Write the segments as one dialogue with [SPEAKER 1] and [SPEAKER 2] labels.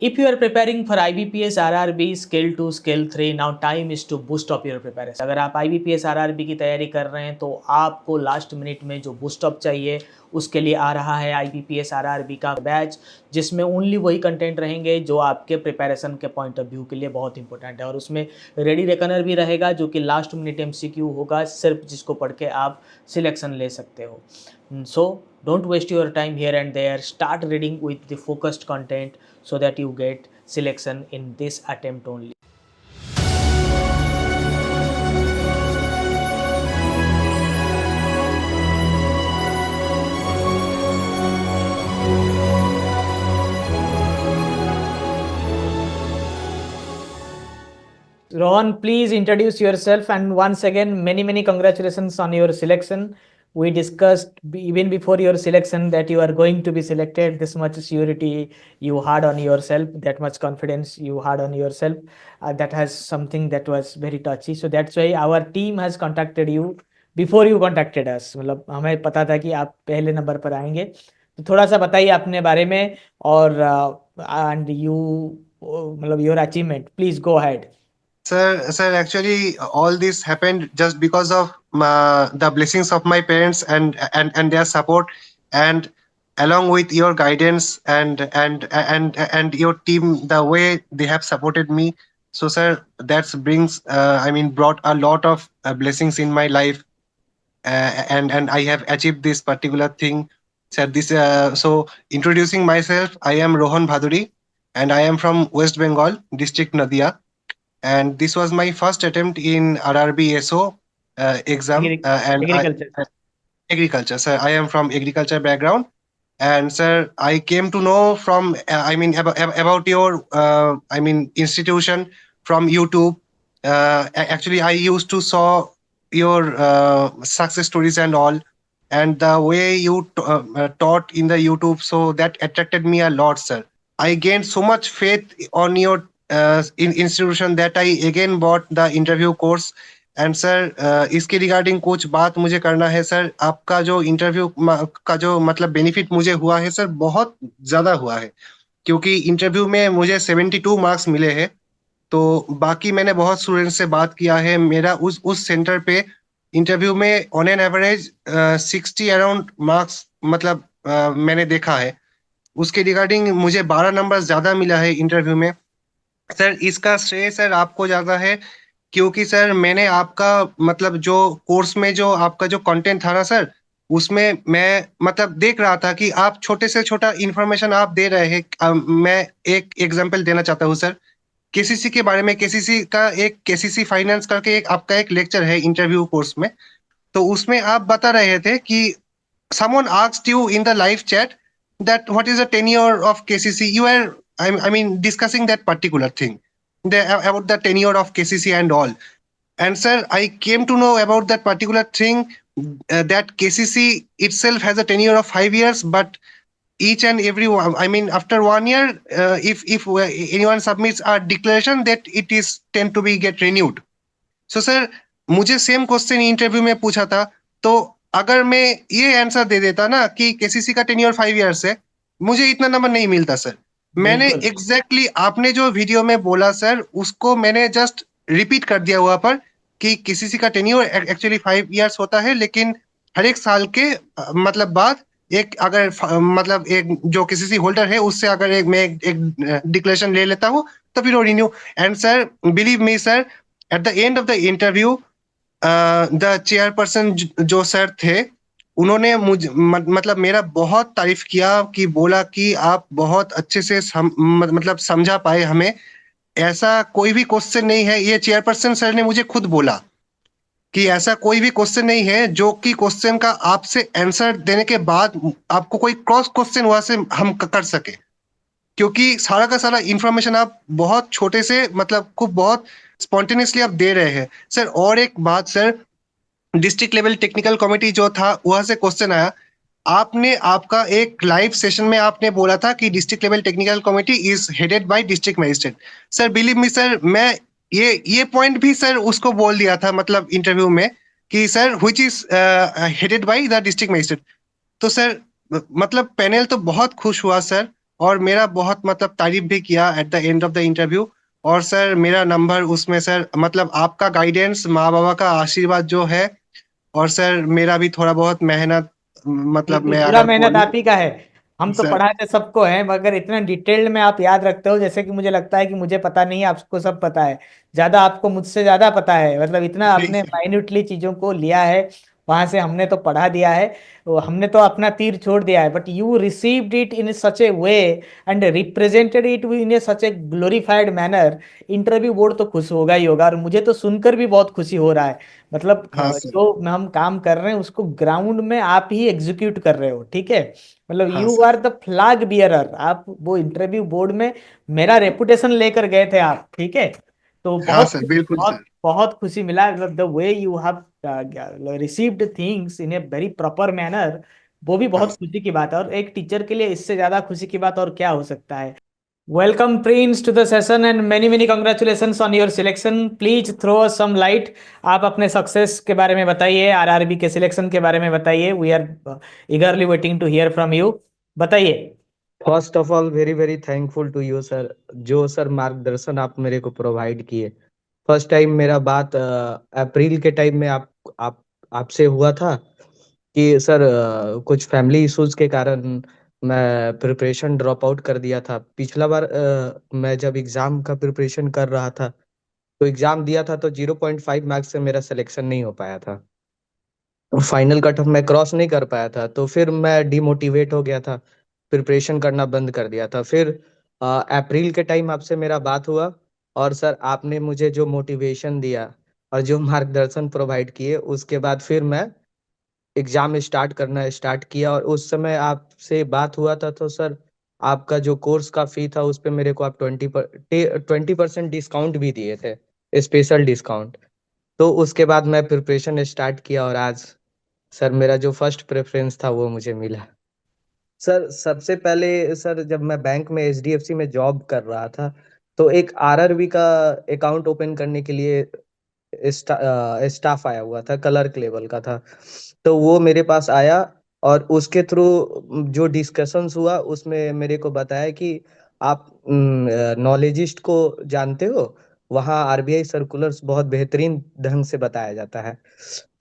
[SPEAKER 1] If you are preparing for IBPS RRB Scale 2 Scale 3, now time is to boost up your preparation. अगर आप IBPS RRB की तैयारी कर रहे हैं तो आपको लास्ट मिनट में जो बूस्ट अप चाहिए उसके लिए आ रहा है IBPS RRB का बैच, जिसमें ओनली वही कंटेंट रहेंगे जो आपके प्रिपरेशन के पॉइंट ऑफ व्यू के लिए बहुत इंपॉर्टेंट है। और उसमें रेडी रेकनर भी रहेगा जो कि लास्ट मिनट MCQ होगा, सिर्फ जिसको पढ़ के आप सिलेक्शन ले सकते हो। So don't waste your time here and there. Start reading with the focused content so that you get selection in this attempt only. Rohan, please introduce yourself, and once again, many congratulations on your selection. We discussed even before your selection that you are going to be selected. This much surety you had on yourself, that much confidence you had on yourself. That has something that was very touchy. So that's why our team has contacted you before you contacted us. मतलब हमें पता था कि आप पहले number पर आएंगे। तो थोड़ा सा बताइए अपने बारे में और and you मतलब your achievement. Please go ahead.
[SPEAKER 2] Sir, actually, all this happened just because of the blessings of my parents and their support, and along with your guidance and your team, the way they have supported me. So, sir, that brings, brought a lot of blessings in my life, and I have achieved this particular thing. Sir, so introducing myself, I am Rohan Bhaduri, and I am from West Bengal, district Nadia. And this was my first attempt in RRB SO exam.
[SPEAKER 1] Agriculture.
[SPEAKER 2] Agriculture, sir. I am from agriculture background, and sir, I came to know from about your institution from YouTube. Actually, I used to saw your success stories and all, and the way you taught in the YouTube, so that attracted me a lot, sir. I gained so much faith on your institution that I again bought the interview course. And sir इसके regarding कुछ बात मुझे करना है sir. आपका जो interview का जो मतलब बेनिफिट मुझे हुआ है सर, बहुत ज्यादा हुआ है, क्योंकि इंटरव्यू में मुझे 72 मार्क्स मिले हैं। तो बाकी मैंने बहुत स्टूडेंट से बात किया है, मेरा उस सेंटर पे इंटरव्यू में on an average 60 around marks मतलब मैंने देखा है। उसके रिगार्डिंग मुझे 12 नंबर ज्यादा मिला है इंटरव्यू में। सर इसका श्रेय सर आपको ज्यादा है, क्योंकि सर मैंने आपका मतलब जो कोर्स में जो आपका जो कंटेंट था ना सर, उसमें मैं मतलब देख रहा था कि आप छोटे से छोटा इंफॉर्मेशन आप दे रहे हैं। मैं एक एग्जांपल देना चाहता हूँ सर, केसीसी के बारे में। केसीसी का एक केसीसी फाइनेंस करके एक आपका एक लेक्चर है इंटरव्यू कोर्स में, तो उसमें आप बता रहे थे कि someone asked you in the live chat that what is the tenure of KCC. You are discussing that particular thing, about the tenure of KCC and all. And sir, I came to know about that particular thing, that KCC itself has a tenure of 5 years, but each and every one, after 1 year, if anyone submits a declaration, that it is tend to be get renewed. So sir, मुझे same question interview में पूछा था, तो अगर मैं ये answer दे देता ना कि केसीसी का टेन्योर 5 इयर्स है, मुझे इतना नंबर नहीं मिलता सर। मैंने एग्जैक्टली आपने जो वीडियो में बोला सर, उसको मैंने जस्ट रिपीट कर दिया हुआ पर कि केसीसी का टेन्योर एक्चुअली 5 इयर्स होता है, लेकिन हर एक साल के मतलब बाद एक अगर मतलब एक जो केसीसी होल्डर है उससे अगर एक डिक्लेरेशन ले लेता हूँ तो फिर वो renew. And sir believe me sir, at the end of the interview the chairperson जो सर थे, उन्होंने मुझे मतलब मेरा बहुत तारीफ किया, कि बोला कि आप बहुत अच्छे से मतलब समझा पाए हमें, ऐसा कोई भी क्वेश्चन नहीं है। ये चेयरपर्सन सर ने मुझे खुद बोला कि ऐसा कोई भी क्वेश्चन नहीं है जो कि क्वेश्चन का आपसे आंसर देने के बाद आपको कोई क्रॉस क्वेश्चन वहां से हम कर सके, क्योंकि सारा का सारा इंफॉर्मेशन आप बहुत छोटे से मतलब खूब बहुत स्पॉन्टेनियसली आप दे रहे हैं सर। और एक बात sir, district level technical committee जो था वहां से क्वेश्चन आया, आपने आपका एक लाइव सेशन में आपने बोला था कि district level technical committee is headed by district magistrate. Sir believe me sir, मैं ये पॉइंट भी सर उसको बोल दिया था मतलब इंटरव्यू में कि sir which is headed by the district magistrate. तो सर मतलब पैनल तो बहुत खुश हुआ सर, और मेरा बहुत मतलब तारीफ भी किया at the end of the interview. और सर मेरा नंबर उसमें सर मतलब आपका गाइडेंस, माँ बाबा का आशीर्वाद जो है, और सर मेरा भी थोड़ा बहुत मेहनत, मतलब
[SPEAKER 1] बिल्कुल
[SPEAKER 2] मैं
[SPEAKER 1] पूरा
[SPEAKER 2] अगर
[SPEAKER 1] मेहनत
[SPEAKER 2] बोलूँ
[SPEAKER 1] आप ही का है। हम तो
[SPEAKER 2] सर।
[SPEAKER 1] पढ़ाते सबको हैं, मगर इतना डिटेल्ड में आप याद रखते हो, जैसे कि मुझे लगता है कि मुझे पता नहीं है, आपको सब पता है। ज्यादा आपको मुझसे ज्यादा पता है, मतलब इतना
[SPEAKER 2] नहीं
[SPEAKER 1] आपने
[SPEAKER 2] सर।
[SPEAKER 1] माइन्यूटली चीजों को लिया है। वहां से हमने तो पढ़ा दिया है, वो हमने तो अपना तीर छोड़ दिया है, but you received it in such A way and represented it in A such A glorified manner. Interview board तो खुश होगा ही होगा, और मुझे तो सुनकर भी बहुत खुशी हो रहा है। मतलब
[SPEAKER 2] हाँ सर।
[SPEAKER 1] जो हम काम कर रहे हैं उसको ग्राउंड में आप ही एग्जीक्यूट कर रहे हो, ठीक है। मतलब
[SPEAKER 2] हाँ
[SPEAKER 1] you
[SPEAKER 2] sir.
[SPEAKER 1] Are the flag bearer, आप वो इंटरव्यू बोर्ड में मेरा रेपुटेशन लेकर गए थे आप, ठीक है। तो
[SPEAKER 2] हाँ
[SPEAKER 1] बहुत
[SPEAKER 2] सर, बिल्कुल
[SPEAKER 1] बहुत
[SPEAKER 2] सर।
[SPEAKER 1] बहुत खुशी मिला, मतलब the way you have received things in a very proper manner. वो भी
[SPEAKER 2] हाँ
[SPEAKER 1] बहुत
[SPEAKER 2] सर।
[SPEAKER 1] खुशी की बात है, और एक टीचर के लिए इससे ज्यादा खुशी की बात और क्या हो सकता है। Welcome, Prince, to the session and many many congratulations on your selection. Please throw us some light. आप अपने सक्सेस के बारे में बताइए, आरआरबी के सिलेक्शन के बारे में बताइए। We are eagerly waiting to hear from you. बताइए।
[SPEAKER 3] First of all very very thankful to you sir, जो सर मार्गदर्शन आप मेरे को प्रोवाइड किए। फर्स्ट टाइम मेरा बात अप्रैल के टाइम में आप आपसे हुआ था कि सर कुछ फैमिली इश्यूज के कारण मैं प्रिपरेशन ड्रॉप आउट कर दिया था। पिछला बार मैं जब एग्जाम का प्रिपरेशन कर रहा था तो एग्जाम दिया था तो 0.5 मार्क्स से मेरा सिलेक्शन नहीं हो पाया था। फाइनल कट ऑफ मैं क्रॉस नहीं कर पाया था, तो फिर मैं डिमोटिवेट हो गया था, प्रिपरेशन करना बंद कर दिया था। फिर अप्रैल के टाइम आपसे मेरा बात हुआ और सर आपने मुझे जो मोटिवेशन दिया और जो मार्गदर्शन प्रोवाइड किए, उसके बाद फिर मैं एग्जाम स्टार्ट करना स्टार्ट किया। और उस समय आपसे बात हुआ था तो सर आपका जो कोर्स का फी था उस पे मेरे को आप 20% डिस्काउंट भी दिए थे, स्पेशल डिस्काउंट। तो उसके बाद मैं प्रिपरेशन स्टार्ट किया और आज सर मेरा जो फर्स्ट प्रेफरेंस था वो मुझे मिला। सर सबसे पहले सर जब मैं बैंक में एचडीएफसी में जॉब कर रहा था तो एक आरआरबी का अकाउंट ओपन करने के लिए स्टाफ आया हुआ था, क्लर्क लेवल का था। तो वो मेरे पास आया और उसके थ्रू जो डिस्कशंस हुआ उसमें मेरे को बताया कि आप नॉलेजिस्ट को जानते हो, वहाँ आरबीआई सर्कुलर्स बहुत बेहतरीन ढंग से बताया जाता है।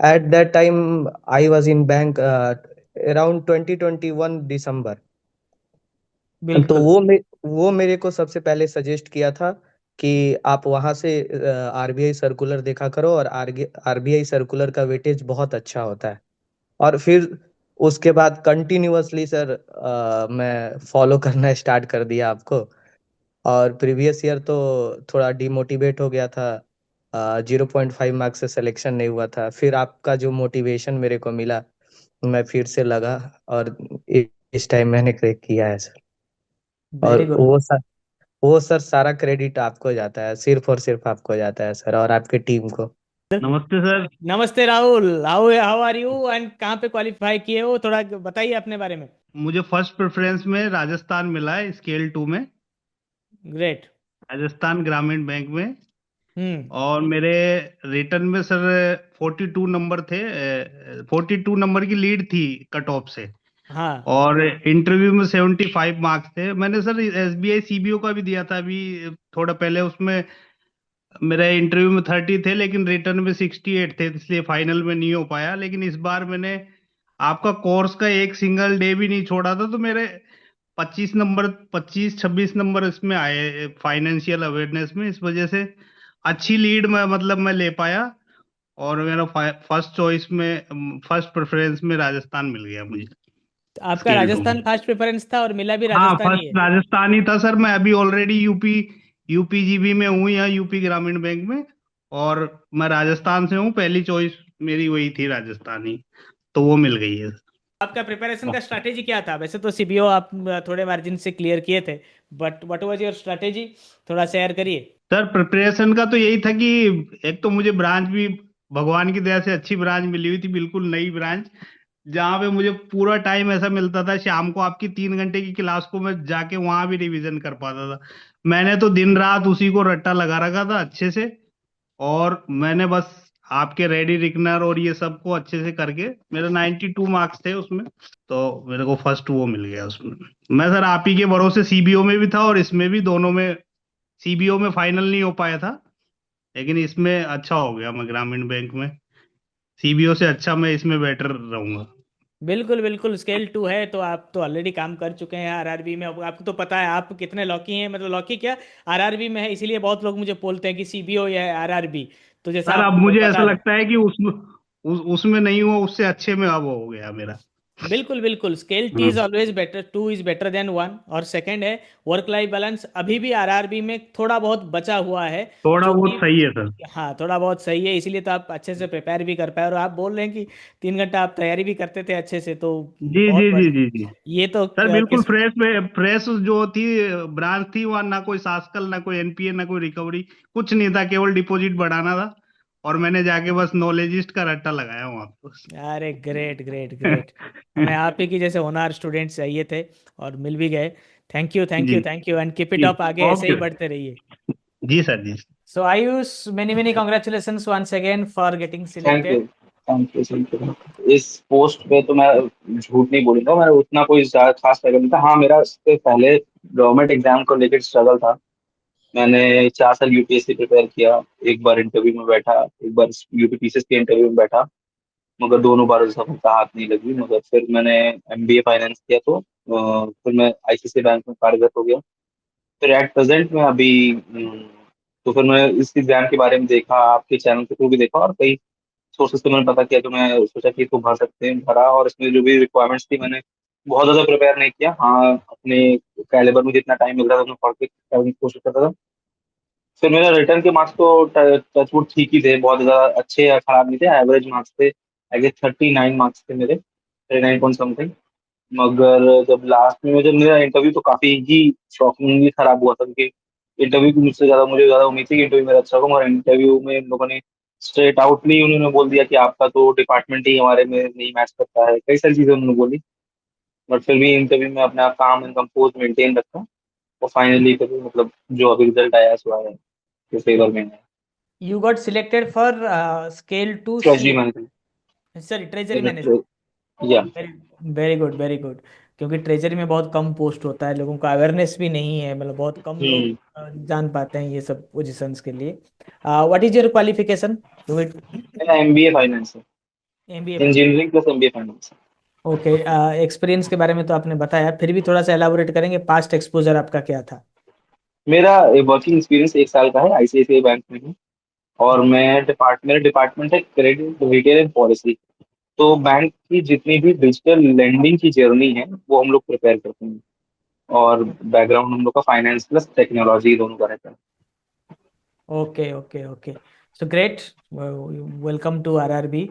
[SPEAKER 3] At that time I was in bank around 2021 दिसंबर। तो
[SPEAKER 1] बिल्कुल।
[SPEAKER 3] वो मेरे को सबसे पहले सजेस्ट किया था कि आप वहां से आरबीआई सर्कुलर देखा करो, और आरबीआई सर्कुलर का वेटेज बहुत अच्छा होता है। और फिर उसके बाद कंटिन्यूअसली सर मैं फॉलो करना स्टार्ट कर दिया आपको। और प्रीवियस ईयर तो थोड़ा डिमोटिवेट हो गया था, 0.5 मार्क्स से सिलेक्शन नहीं हुआ था। फिर आपका जो मोटिवेशन मेरे को मिला, मैं फिर से लगा और इस टाइम मैंने क्रैक किया है सर। और
[SPEAKER 1] वेरी गुड।
[SPEAKER 3] वो सर सारा क्रेडिट आपको जाता है, सिर्फ और सिर्फ आपको जाता है सर, और आपके टीम को।
[SPEAKER 4] नमस्ते सर।
[SPEAKER 1] नमस्ते Rahul, how how are you and कहाँ पे क्वालिफाई किए हो, थोड़ा बताइए अपने बारे में।
[SPEAKER 4] मुझे फर्स्ट प्रेफरेंस में राजस्थान मिला है, स्केल 2 में,
[SPEAKER 1] ग्रेट।
[SPEAKER 4] राजस्थान ग्रामीण बैंक में।
[SPEAKER 1] हम्म।
[SPEAKER 4] और मेरे रिटर्न में सर 42 नंबर थे, 42 नंबर की लीड थी कट ऑफ से।
[SPEAKER 1] हाँ।
[SPEAKER 4] और इंटरव्यू में 75 मार्क्स थे। मैंने सर एसबीआई सीबीओ का भी दिया था अभी थोड़ा पहले, उसमें मेरे इंटरव्यू में 30 थे लेकिन रिटर्न में 68 थे, इसलिए फाइनल में नहीं हो पाया। लेकिन इस बार मैंने आपका कोर्स का एक सिंगल डे भी नहीं छोड़ा था, तो मेरे 25 नंबर, 25-26 नंबर इसमें आए फाइनेंशियल अवेयरनेस में। इस वजह से अच्छी लीड में मतलब मैं ले पाया, और मेरा फर्स्ट चॉइस में, फर्स्ट प्रेफरेंस में राजस्थान मिल गया मुझे,
[SPEAKER 1] आपका
[SPEAKER 4] स्केल 2
[SPEAKER 1] राजस्थान
[SPEAKER 4] में।
[SPEAKER 1] फर्स्ट प्रेफरेंस था और मिला भी
[SPEAKER 4] हाँ,
[SPEAKER 1] राजस्थान ही
[SPEAKER 4] फर्स्ट
[SPEAKER 1] है।
[SPEAKER 4] राजस्थान ही था सर। मैं अभी ऑलरेडी यूपीजीबी में हूँ, या यूपी ग्रामीण बैंक में। और मैं राजस्थान से हूँ, पहली चॉइस मेरी वही थी, राजस्थानी, तो वो मिल गई है।
[SPEAKER 1] आपका प्रिपरेशन का स्ट्रैटेजी क्या था? वैसे तो सीबीओ आप थोड़े मार्जिन से क्लियर किए थे, but what was your strategy, थोड़ा शेयर करिए।
[SPEAKER 4] सर प्रिपरेशन का तो यही था कि एक तो मुझे ब्रांच भी भगवान की दया से अच्छी ब्रांच मिली हुई थी, बिल्कुल नई ब्रांच, जहाँ पे मुझे पूरा टाइम ऐसा मिलता था, शाम को आपकी 3 घंटे की क्लास को मैं जाके वहां भी रिवीजन कर पाता था। मैंने तो दिन रात उसी को रट्टा लगा रखा था अच्छे से। और मैंने बस आपके रेडी रिकनर और ये सबको अच्छे से करके मेरे 92 मार्क्स थे उसमें, तो मेरे को फर्स्ट वो मिल गया उसमें। मैं सर आप ही के भरोसे सीबीओ में भी था और इसमें भी, दोनों में। सीबीओ में फाइनल नहीं हो पाया था, लेकिन इसमें अच्छा हो गया। मैं ग्रामीण बैंक में सीबीओ से अच्छा मैं इसमें बेटर रहूंगा।
[SPEAKER 1] बिल्कुल बिल्कुल, स्केल 2 है तो आप तो ऑलरेडी काम कर चुके हैं आरआरबी में। अब आपको तो पता है आप कितने लॉकी हैं, मतलब लॉकी क्या, आरआरबी में है, इसीलिए बहुत लोग मुझे बोलते हैं कि सीबीओ या आरआरबी। तो जैसा
[SPEAKER 4] सर अब
[SPEAKER 1] आपको
[SPEAKER 4] मुझे ऐसा
[SPEAKER 1] बता दें,
[SPEAKER 4] लगता है कि उसमें नहीं हुआ, उससे अच्छे में अब हो गया मेरा।
[SPEAKER 1] बिल्कुल बिल्कुल, scale T is always better, 2 is better than 1। और सेकंड है वर्क लाइफ बैलेंस, अभी भी आरआरबी में थोड़ा बहुत बचा हुआ है,
[SPEAKER 4] थोड़ा
[SPEAKER 1] जो
[SPEAKER 4] बहुत
[SPEAKER 1] कि
[SPEAKER 4] सही है सर।
[SPEAKER 1] हाँ थोड़ा बहुत सही है, इसीलिए तो आप अच्छे से प्रिपेयर भी कर पाए। और आप बोल रहे हैं कि 3 घंटा आप तैयारी भी करते थे अच्छे से, तो
[SPEAKER 4] जी जी
[SPEAKER 1] बहुत
[SPEAKER 4] जी
[SPEAKER 1] बढ़िया।
[SPEAKER 4] जी जी।
[SPEAKER 1] ये तो
[SPEAKER 4] सर बिल्कुल
[SPEAKER 1] किस
[SPEAKER 4] फ्रेश में, फ्रेश जो थी ब्रांच थी वहाँ, ना कोई सास्कल, ना कोई एनपीए, ना कोई रिकवरी, कुछ नहीं था, केवल डिपॉजिट बढ़ाना था। और मैंने जाके बस नॉलेजिस्ट का रट्टा लगाया वहाँ पे।
[SPEAKER 1] अरे ग्रेट ग्रेट ग्रेट, हमें आप ही की जैसे होनहार स्टूडेंट चाहिए थे और मिल भी गए। थैंक यू थैंक
[SPEAKER 4] जी
[SPEAKER 1] you thank you, and keep it
[SPEAKER 4] जी।
[SPEAKER 1] अप, आगे ऐसे ही
[SPEAKER 4] ओके।
[SPEAKER 1] बढ़ते रहिए।
[SPEAKER 4] जी सर जी।
[SPEAKER 1] So Ayush, many many congratulations once again for getting
[SPEAKER 5] thank you,
[SPEAKER 1] selected.
[SPEAKER 5] Thank you, thank you. इस पोस्ट पे तो मैं झूठ नहीं बोलूंगा, मैं उतना कोई ज्यादा खास स्ट्रगल नहीं था। हाँ, मेरा इससे पहले गवर्नमेंट एग्जाम को लेकर स्ट्रगल था। मैंने 4 साल यूपीएससी प्रिपेयर किया। एक बार इंटरव्यू में बैठा, एक बार यूपीपीसीएस के इंटरव्यू में बैठा, मगर दोनों बार सफलता हाथ नहीं लगी। मगर फिर मैंने एमबीए फाइनेंस किया, तो फिर मैं आईसीआईसीआई बैंक में कार्यरत हो गया। फिर एट प्रेजेंट में अभी तो फिर मैं इस एग्जाम के बारे में देखा, आपके चैनल के थ्रू भी देखा, और कई सोर्सेस से मैंने पता किया, तो मैं सोचा कि इसको भर सकते हैं, भरा। और इसमें जो भी रिक्वायरमेंट्स थी, मैंने बहुत ज्यादा प्रिपेयर नहीं किया। हाँ, अपने कैलिबर में जितना टाइम मिल रहा था उसमें पढ़ के करने की कोशिश करता था। फिर मेरा रिटर्न के मार्क्स तो टचवुड ठीक ही थे, बहुत ज्यादा अच्छे या खराब नहीं थे, एवरेज मार्क्स थे। आई गेस 39 मार्क्स थे मेरे, 39 पॉइंट समथिंग। मगर जब लास्ट में जब मेरा इंटरव्यू, तो काफी ही शॉकिंगली खराब हुआ था, क्योंकि इंटरव्यू की मुझे ज्यादा उम्मीद थी कि इंटरव्यू मेरा अच्छा होगा, और इंटरव्यू में इन लोगों ने स्ट्रेट आउटली उन्होंने बोल दिया कि आपका तो डिपार्टमेंट ही हमारे में नहीं मैच करता है, कई सारी चीजें उन्होंने बोली। बट फिर भी इंटरव्यू में अपना काम एंड कंपोज मेंटेन रखा, और फाइनली फिर मतलब जो अभी रिजल्ट आया सो आया, जो फेवर में है।
[SPEAKER 1] You got selected for scale 2
[SPEAKER 5] treasury
[SPEAKER 1] CA,
[SPEAKER 5] management.
[SPEAKER 1] Sorry treasury management.
[SPEAKER 5] Yeah.
[SPEAKER 1] Very very good very good, क्योंकि ट्रेजरी में बहुत कम पोस्ट होता है, लोगों का अवेयरनेस भी नहीं है, मतलब बहुत कम लोग
[SPEAKER 5] हम्म।
[SPEAKER 1] जान पाते हैं ये सब पोजीशंस के लिए। What is your qualification?
[SPEAKER 5] मेरा एमबीए फाइनेंस है,
[SPEAKER 1] MBA finance.
[SPEAKER 5] Engineering plus MBA finance.
[SPEAKER 1] Okay, experience के बारे में तो आपने बताया, फिर भी थोड़ा सा एलाबोरेट करेंगे, पास्ट एक्सपोजर आपका क्या था?
[SPEAKER 5] मेरा वर्किंग एक्सपीरियंस 1 साल का है, आईसीआईसीआई बैंक में हूँ। और मैं मेरा डिपार्टमेंट है क्रेडिट, रिटेल एंड पॉलिसी। तो बैंक की जितनी भी डिजिटल लेंडिंग की जर्नी है, वो हम लोग प्रिपेयर करते हैं। और बैकग्राउंड हम लोग का फाइनेंस प्लस टेक्नोलॉजी दोनों का रहता है।
[SPEAKER 1] Okay okay okay, so great, welcome to RRB.